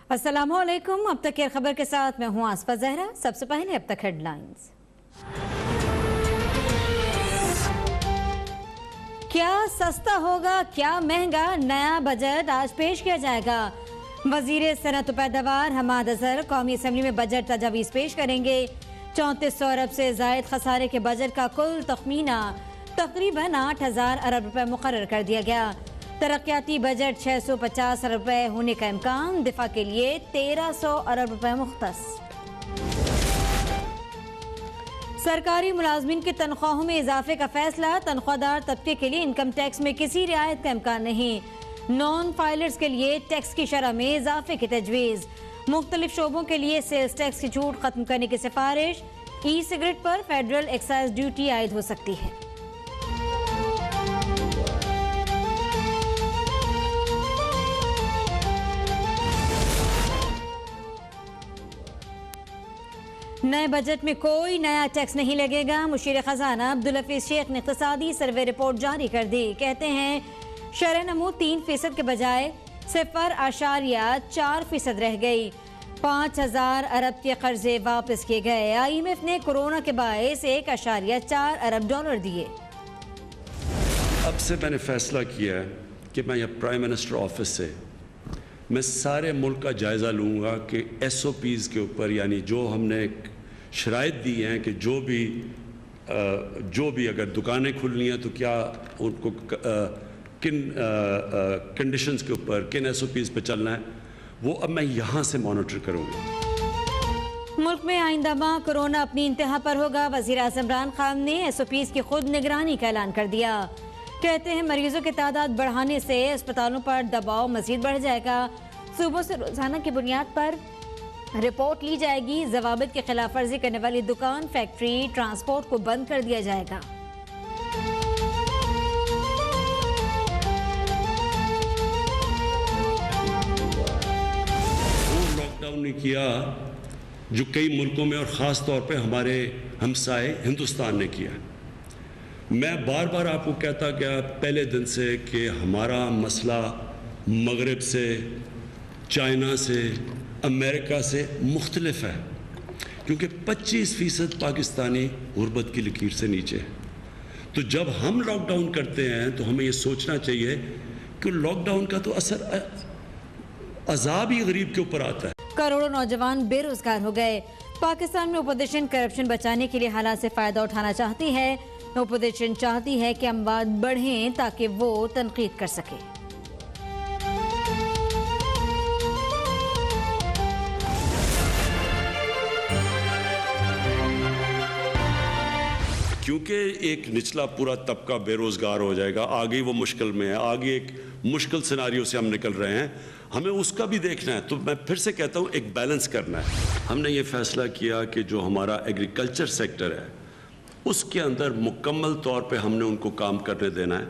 अस्सलामुअलैकुम। अब तक की खबर के साथ मैं हूं आसफा जहरा। सबसे पहले अब तक हेडलाइंस। क्या सस्ता होगा क्या महंगा, नया बजट आज पेश किया जाएगा। वजीर सनअत पैदावार हमाद अजहर कौमी असम्बली में बजट तजावीज़ पेश करेंगे। 3400 अरब से जायद खसारे के बजट का कुल तखमीना तकरीबन 8000 अरब रुपए मुकर्रर कर दिया गया। तरक्याती बजट 650 अरब रुपए होने का इम्कान। दिफा के लिए 1300 अरब रुपए मुख्तस। सरकारी मुलाजमीन की तनख्वाहों में इजाफे का फैसला। तनख्वाहदार तबके के लिए इनकम टैक्स में किसी रियायत का इम्कान नहीं। नॉन फाइलर्स के लिए टैक्स की शरह में इजाफे की तजवीज़। मुख्तलिफ शोबों के लिए सेल्स टैक्स की छूट खत्म करने की सिफारिश। ई सिगरेट पर फेडरल एक्साइज ड्यूटी आयद हो सकती है। नए बजट में कोई नया टैक्स नहीं लगेगा। मुशीर खजाना अब्दुल हफीज शेख ने इक़्तिसादी सर्वे रिपोर्ट जारी कर दी। कहते हैं शरह नमू 3% के बजाय 0.4% रह गई। 5000 अरब के कर्जे वापस किए गए। IMF ने कोरोना के बायस 1.4 अरब डॉलर दिए। अब से मैंने फैसला किया है कि मैं यह प्राइम मिनिस्टर ऑफिस से मैं सारे मुल्क का जायज़ा लूँगा कि SOPs के ऊपर, यानी जो हमने शराइत दी हैं कि जो भी अगर दुकानें खुलनी हैं तो क्या उनको किन कंडीशंस के ऊपर, किन SOPs पे चलना है, वो अब मैं यहाँ से मॉनिटर करूँगा। मुल्क में आइंदा माह कोरोना अपनी इंतहा पर होगा। वज़ीर आज़म इमरान खान ने SOPs की खुद निगरानी का ऐलान कर दिया। कहते हैं मरीजों की तादाद बढ़ाने से अस्पतालों पर दबाव मजीद बढ़ जाएगा। सूबों से रोजाना की बुनियाद पर रिपोर्ट ली जाएगी। ज़वाबित की खिलाफ वर्जी करने वाली दुकान, फैक्ट्री, ट्रांसपोर्ट को बंद कर दिया जाएगा। वो लॉकडाउन ने किया जो कई मुल्कों में और ख़ास तौर पे हमारे हमसाए हिंदुस्तान ने किया। मैं बार बार आपको कहता गया पहले दिन से कि हमारा मसला मगरिब से, चाइना से, अमेरिका से मुख्तलिफ है, क्योंकि 25% पाकिस्तानी गुर्बत की लकीर से नीचे है। तो जब हम लॉकडाउन करते हैं तो हमें ये सोचना चाहिए कि लॉकडाउन का तो असर अजाब ही गरीब के ऊपर आता है। करोड़ों नौजवान बेरोजगार हो गए। पाकिस्तान में अपोजिशन करप्शन बचाने के लिए हालात से फायदा उठाना चाहती है। अपोजिशन चाहती है कि अमवाद बढ़ें ताकि वो तनकीद कर सके। क्योंकि एक निचला पूरा तबका बेरोजगार हो जाएगा, आगे वो मुश्किल में है, आगे एक मुश्किल सिनारियो से हम निकल रहे हैं, हमें उसका भी देखना है। तो मैं फिर से कहता हूँ एक बैलेंस करना है। हमने ये फैसला किया कि जो हमारा एग्रीकल्चर सेक्टर है उसके अंदर मुकम्मल तौर पे हमने उनको काम करने देना है,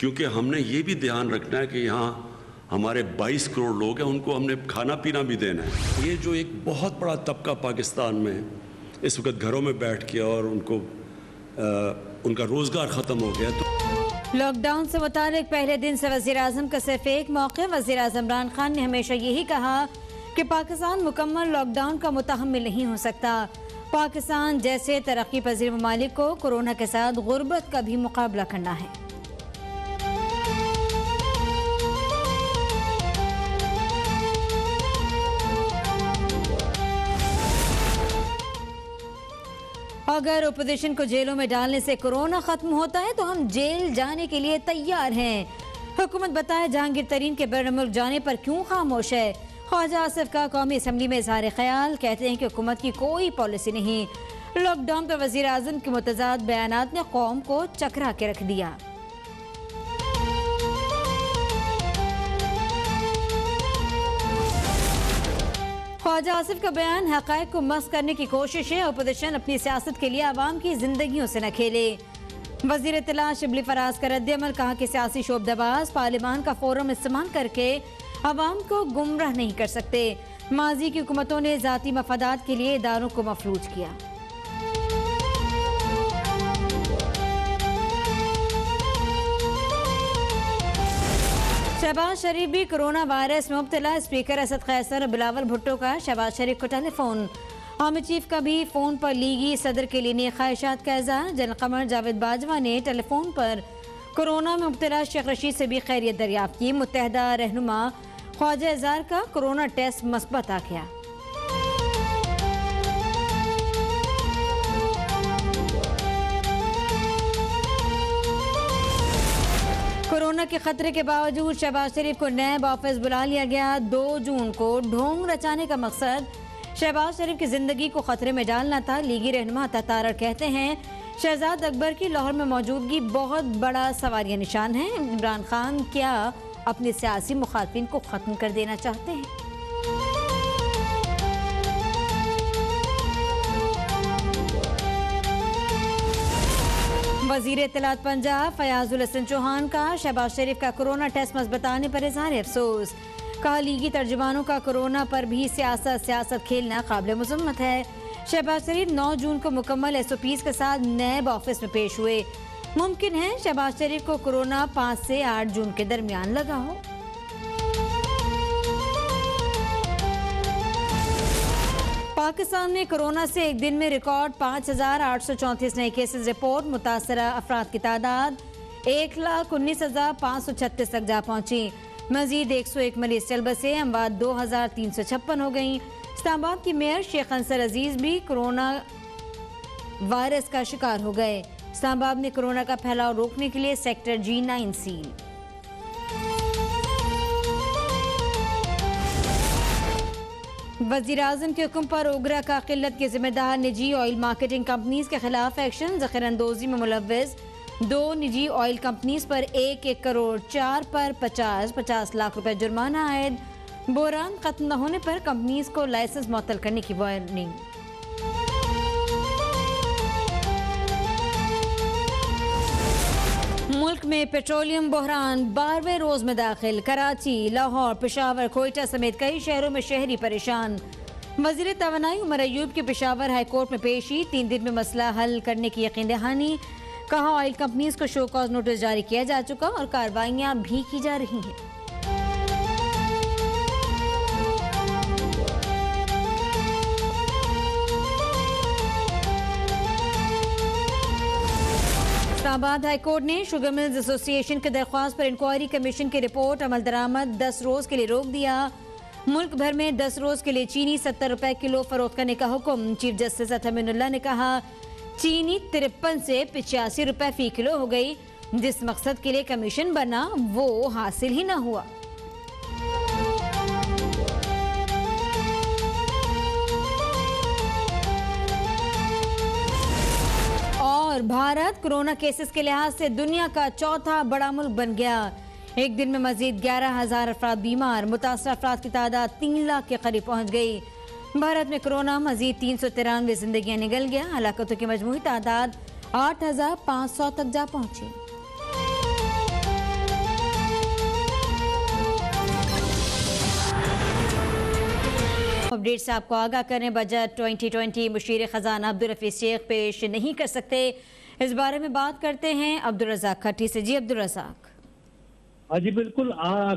क्योंकि हमने ये भी ध्यान रखना है कि यहाँ हमारे 22 करोड़ लोग हैं, उनको हमने खाना पीना भी देना है। ये जो एक बहुत बड़ा तबका पाकिस्तान में इस वक्त घरों में बैठ के और उनका रोज़गार ख़त्म हो गया। तो लॉकडाउन से मुतालिक पहले दिन से वज़ीर आज़म का सिर्फ एक मौक़े। वज़ीर आज़म इमरान खान ने हमेशा यही कहा कि पाकिस्तान मुकम्मल लॉकडाउन का मुतहम्मिल नहीं हो सकता। पाकिस्तान जैसे तरक्की पजीर ममालिक को कोरोना के साथ गुर्बत का भी मुकाबला करना है। अगर अपोजिशन को जेलों में डालने से कोरोना खत्म होता है तो हम जेल जाने के लिए तैयार हैं। हुकूमत बताए जहांगीर तरीन के बैरून मुल्क जाने पर क्यों खामोश है। ख्वाजा आसिफ का कौमी असम्बली में इज़हार ख्याल। कहते हैं कि हुकूमत की कोई पॉलिसी नहीं। लॉकडाउन पर वज़ीर आज़म के मुतज़ाद बयानात ने कौम को चकरा के रख दिया। ख्वाजा आसिफ का बयान हक़ाइक़ को मस्क करने की कोशिश है। अपोजिशन अपनी सियासत के लिए आवाम की जिंदगियों से न खेले। वज़ीर इत्तला शिबली फराज का रद्द-ए-अमल। कहा कि सियासी शोबदबाज पार्लियामान का फोरम इस्तेमाल करके आवाम को गुमराह नहीं कर सकते। माजी की हुकूमतों ने ज़ाती मफादात के लिए इदारों को मफलूज किया। शहबाज शरीफ भी कोरोना वायरस में मुब्तला। स्पीकर असद कैसर और बिलावल भुट्टो का शहबाज शरीफ को टेलीफोन। आर्मी चीफ का भी फोन पर लीगी सदर के लिए ख्वाहिशात का इज़हार। जनरल कमर जावेद बाजवा ने टेलीफोन पर कोरोना में मुब्तला शेख रशीद से भी खैरियत दरियाफ्त की। मुत्तहदा रहनुमा ख्वाजा इज़हार का कोरोना टेस्ट मस्बत आ गया। कोरोना के खतरे के बावजूद शहबाज शरीफ को नैब ऑफिस बुला लिया गया। 2 जून को ढोंग रचाने का मकसद शहबाज शरीफ की जिंदगी को खतरे में डालना था। लीगी रहनुमा तारड़ कहते हैं शहजाद अकबर की लाहौर में मौजूदगी बहुत बड़ा सवालिया निशान है। इमरान खान क्या अपने सियासी मुखातिन को खत्म कर देना चाहते हैं? वजीर इत्तलात पंजाब फयाजुल हसन चौहान का शहबाज शरीफ का कोरोना टेस्ट मस्बत आने पर इज़हार अफसोस। कहा लीगी तर्जुमानों का कोरोना पर भी सियासत खेलना काबिल मज़म्मत है। शहबाज शरीफ 9 जून को मुकम्मल SOPs के साथ नैब ऑफिस में पेश हुए। मुमकिन है शहबाज शरीफ को कोरोना 5 से 8 जून के दरमियान लगा हो। पाकिस्तान में कोरोना से एक दिन में रिकॉर्ड 5,834 नए केसेस रिपोर्ट। मुतासरा अफराद की तादाद 1,19,536 तक जा पहुंची। मजीद 101 मरीज चल बसे। अमवात 2,356 हो गई। इस्लामाबाद की मेयर शेख अंसर अजीज भी कोरोना वायरस का शिकार हो गए। इस्लामाबाद में कोरोना का फैलाव रोकने के लिए सेक्टर G9 सील। वज़ीर आज़म के हुक्म पर ओगरा का किल्लत के जिम्मेदार निजी ऑयल मार्केटिंग कंपनीज के खिलाफ एक्शन। ज़ख़ीरानंदोज़ी में मुलव्वस 2 निजी ऑयल कंपनीज पर 1 करोड़ 4 पर 50 लाख रुपए जुर्माना आयद। बोरान खत्म न होने पर कंपनीज को लाइसेंस मुअत्तल करने की वार्निंग। मुल्क में पेट्रोलियम बहरान 12वें रोज में दाखिल। कराची, लाहौर, पेशावर, कोयटा समेत कई शहरों में शहरी परेशान। वज़ीर तवानाई उमर अयूब की पेशावर हाई कोर्ट में पेशी। 3 दिन में मसला हल करने की यकीन दहानी। कहा ऑयल कंपनीज को शो कॉज नोटिस जारी किया जा चुका और कार्रवाइयां भी की जा रही हैं। इस्लामाबाद हाई कोर्ट ने शुगर मिल्स एसोसिएशन की दरख्वास्त पर इंक्वायरी कमीशन की रिपोर्ट अमल दरामद 10 रोज के लिए रोक दिया। मुल्क भर में 10 रोज के लिए चीनी 70 रुपए किलो फरोख्त करने का हुक्म। चीफ जस्टिस अतमिनुल्लाह ने कहा चीनी 53 से 85 रुपए फी किलो हो गई। जिस मकसद के लिए कमीशन बना वो हासिल ही न हुआ। और भारत कोरोना केसेस के लिहाज से दुनिया का चौथा बड़ा मुल्क बन गया। एक दिन में मजीद 11,000 अफराद बीमार। मुतासर अफराद की तादाद 3 लाख के करीब पहुंच गई। भारत में कोरोना मजीद 393 जिंदगियां निगल गया। हलाकतों की मजमूई तादाद 8,500 तक जा पहुंची। अपडेट से आपको आगाह करें, बजट 2020 मुशीर खजाना अब्दुल रफीक शेख पेश नहीं कर सकते। इस बारे में बात करते हैं अब्दुल रज़ाक खट्टी से। जी अब्दुल रज़ाक। हाँ जी बिल्कुल।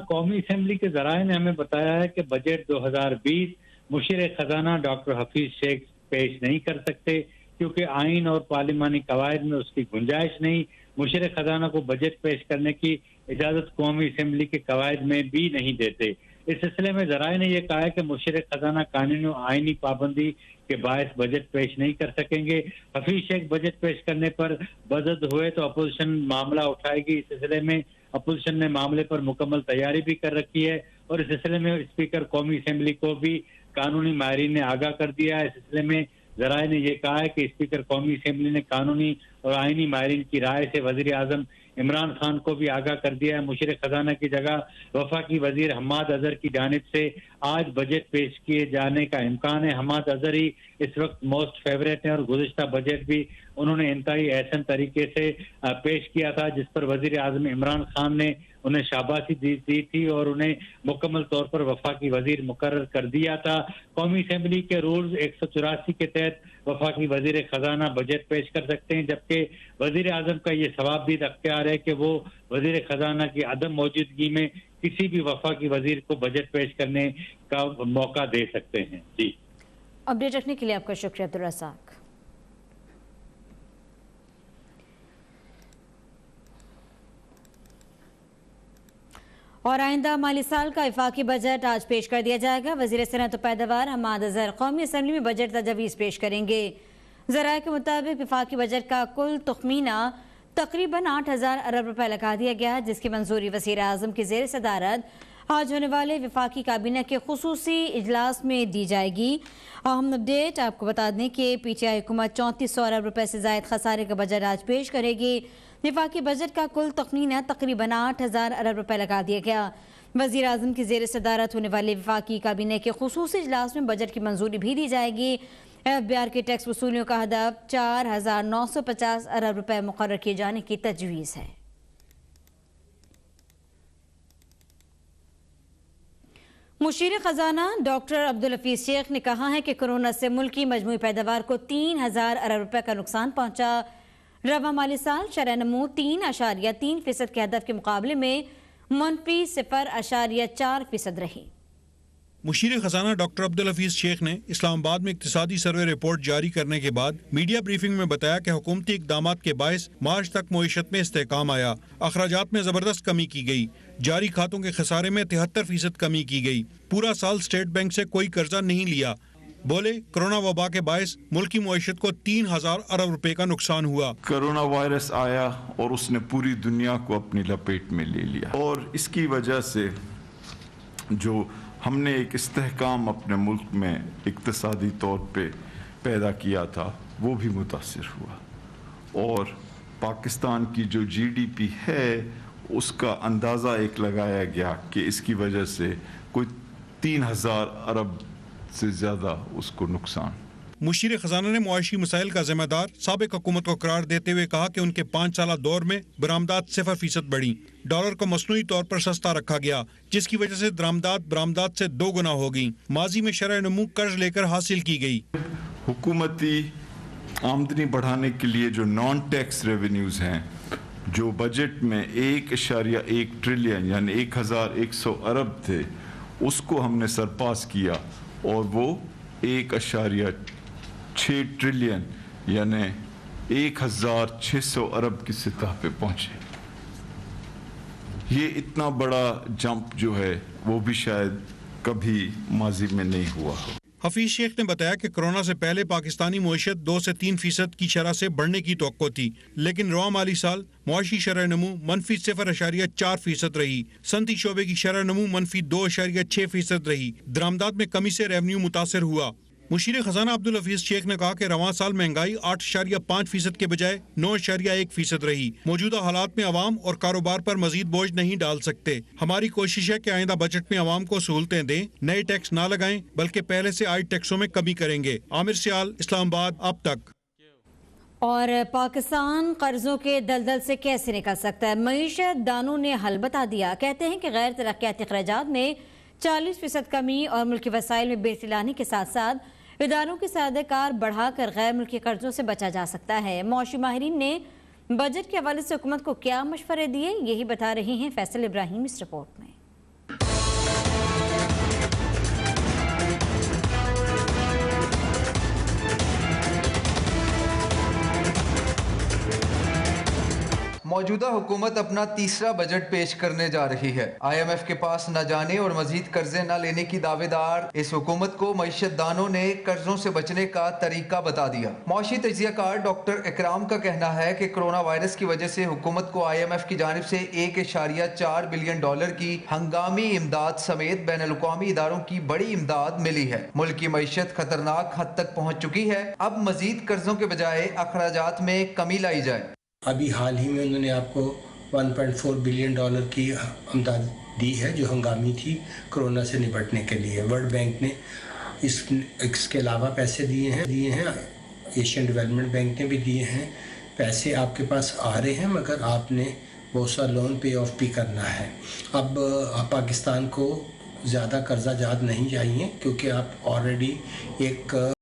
कौमी असम्बली के जराये ने हमें बताया है कि बजट 2020 मुशीर खजाना डॉक्टर हफीज शेख पेश नहीं कर सकते क्योंकि आइन और पार्लिमानी कवायद में उसकी गुंजाइश नहीं। मुशीर खजाना को बजट पेश करने की इजाजत कौमी असम्बली के कवायद में भी नहीं देते। इस सिलसिले में जराये ने यह कहा है कि मुशीर खजाना कानूनी और आईनी पाबंदी के बायस बजट पेश नहीं कर सकेंगे। हफीज शेख बजट पेश करने पर बजद हुए तो अपोजिशन मामला उठाएगी। इस सिलसिले में अपोजिशन ने मामले पर मुकम्मल तैयारी भी कर रखी है और इस सिलसिले में स्पीकर कौमी असम्बली को भी कानूनी माहिरीन ने आगाह कर दिया है। इस सिलसिले में जराये ने यह कहा है कि स्पीकर कौमी असम्बली ने कानूनी और आईनी माहिरीन की राय से वजीर आजम इमरान खान को भी आगाह कर दिया है। मुशीर खजाना की जगह वफाकी वजीर हम्माद अजहर की जानिब से आज बजट पेश किए जाने का इम्कान है। हम्माद अजहर ही इस वक्त मोस्ट फेवरेट है और गुज़िश्ता बजट भी उन्होंने इंतहाई एहसन तरीके से पेश किया था जिस पर वजीर आजम इमरान खान ने उन्हें शाबाशी दी थी और उन्हें मुकम्मल तौर पर वफाकी वजीर मुकर्रर कर दिया था। कौमी असेंबली के रूल्स 184 के तहत वफाकी वजीर खजाना बजट पेश कर सकते हैं, जबकि वजीर आजम का ये सवाब अख्तियार है कि वो वजीर खजाना की अदम मौजूदगी में किसी भी वफाकी वजीर को बजट पेश करने का मौका दे सकते हैं। जी, अपडेट रखने के लिए आपका शुक्रिया अब्दुल रज़ाक। और आइंदा माली साल का वफाकी बजट आज पेश कर दिया जाएगा। वज़ीर सनअत व पैदावार हमाद अज़हर कौमी असम्बली में बजट तजवीज़ पेश करेंगे। ज़राए के मुताबिक वफाकी बजट का कुल तखमीना तकरीबन 8,000 अरब रुपए लगा दिया गया, जिसकी मंजूरी वज़ीर आज़म की ज़ेर सदारत आज होने वाले वफाकी काबीना के खुसूसी इजलास में दी जाएगी। अहम अपडेट आपको बता दें कि PTI हुकूमत 3400 अरब रुपए से ज़ायद खसारे का बजट आज पेश करेगी। वफाकी बजट का कुल तखमीना तकरीबन 8,000 अरब रुपए लगा दिया गया। वज़ीर आज़म की ज़ेर सदारत होने वाले वफाकी काबीने के खुसूसी इजलास में बजट की मंजूरी भी दी जाएगी। FBR के टैक्स वसूलियों का हदफ 4,950 अरब रुपए मुकर्रर किए जाने की तजवीज़ है। मुशीर खजाना डॉक्टर अब्दुल हफीज शेख ने कहा है कि कोरोना से मुल्क की मजमूई पैदावार को 3,000 अरब रुपए का नुकसान पहुंचा। रवा माली साल शरह नमू 3.3% के हदफ के मुकाबले में मनफी 0.4% रही। मुशीर खजाना डॉक्टर अब्दुल हफीज शेख ने इस्लामाबाद में इक्तिसादी सर्वे रिपोर्ट जारी करने के बाद मीडिया ब्रीफिंग में बताया कि हुकूमती इकदामात के बायस मार्च तक मईशत में इस्तेहकाम आया, अखराजात में जबरदस्त कमी की गई, जारी खातों के खसारे में 73% कमी की गई, पूरा साल स्टेट बैंक से कोई कर्जा नहीं लिया। बोले कोरोना वबा के बायस मुल्क की मईशत को 3,000 अरब रुपए का नुकसान हुआ। कोरोना वायरस आया और उसने पूरी दुनिया को अपनी लपेट में ले लिया और इसकी वजह से जो हमने एक इस्तेहकाम अपने मुल्क में इक्तिसादी तौर पे पैदा किया था वो भी मुतासिर हुआ और पाकिस्तान की जो GDP है उसका अंदाज़ा एक लगाया गया कि इसकी वजह से कोई 3,000 अरब से ज़्यादा उसको नुकसान। मुशीर खजाना ने मुआशी मसाइल का जिम्मेदार साबिक हुकूमत को करार देते हुए कहा कि उनके 5 साल दौर में बरामदात 0% बढ़ी, डॉलर को मसनूई तौर पर सस्ता रखा गया, जिसकी वजह से बरामदात से 2 गुना हो गई। माजी में शरह नमू कर्ज लेकर हासिल की गई। हुकूमती आमदनी बढ़ाने के लिए जो नॉन टैक्स रेवेन्यूज हैं, जो बजट में 1.1 ट्रिलियन यानी 1,100 अरब थे, उसको हमने सरपास किया और वो 1.6 ट्रिलियन यानी 1,600 अरब की सतह पे पहुंचे। ये इतना बड़ा जंप जो है वो भी शायद कभी माजी में नहीं हुआ हो। हफीज शेख ने बताया कि कोरोना से पहले पाकिस्तानी मईशत 2 से 3% की शरह से बढ़ने की तवक्को थी, लेकिन रवा माली साल मुआशी शरह नमू मनफी 0.4% रही। सनती शोबे की शरह नमू मनफी 2.6% रही। दरामदात में कमी से रेवन्यू मुतासर हुआ। मुशीर खजाना अब्दुल हफीज शेख ने कहा कि रवां साल महंगाई 8.5% के बजाय 9.1% रही। मौजूदा हालात में आवाम और कारोबार पर मजीद बोझ नहीं डाल सकते। हमारी कोशिश है कि आइंदा बजट में आवाम को सहूलतें दें, नए टैक्स ना लगाएं, बल्कि पहले से आए टैक्सों में कमी करेंगे। आमिर सियाल, इस्लामाबाद, अब तक। और पाकिस्तान कर्जों के दलदल से कैसे निकल सकता है, मईशत दानों ने हल बता दिया। कहते हैं कि गैर तरक्याती अखराजात में 40% कमी और मुल्की वसाइल में बेहतरी लाने के साथ साथ इदारों की साझेदारी बढ़ाकर गैर मुल्की कर्जों से बचा जा सकता है। मौशी माहिरीन ने बजट के हवाले से हुकूमत को क्या मशवरे दिए, यही बता रहे हैं फैसल इब्राहिम इस रिपोर्ट में। मौजूदा हुकूमत अपना तीसरा बजट पेश करने जा रही है। IMF के पास न जाने और मजीद कर्जे न लेने की दावेदार इस हुकूमत को मईशत दानों ने कर्जों से बचने का तरीका बता दिया। मौशी तजियाकार डॉक्टर इकराम का कहना है कि कोरोना वायरस की वजह से हुकूमत को IMF की जानिब से 1.4 बिलियन डॉलर की हंगामी इमदाद समेत बैन अल-अक़वामी इदारों की बड़ी इमदाद मिली है। मुल्क की मईशत खतरनाक हद तक पहुँच चुकी है। अब मजीद कर्जों के बजाय अखराजात में कमी लाई जाए। अभी हाल ही में उन्होंने आपको 1.4 बिलियन डॉलर की इमदाद दी है, जो हंगामी थी कोरोना से निपटने के लिए। वर्ल्ड बैंक ने इसके अलावा पैसे दिए हैं, एशियन डेवलपमेंट बैंक ने भी दिए हैं। पैसे आपके पास आ रहे हैं, मगर आपने बहुत सा लोन पे ऑफ भी करना है। अब पाकिस्तान को ज़्यादा कर्जा जाद नहीं चाहिए, क्योंकि आप ऑलरेडी एक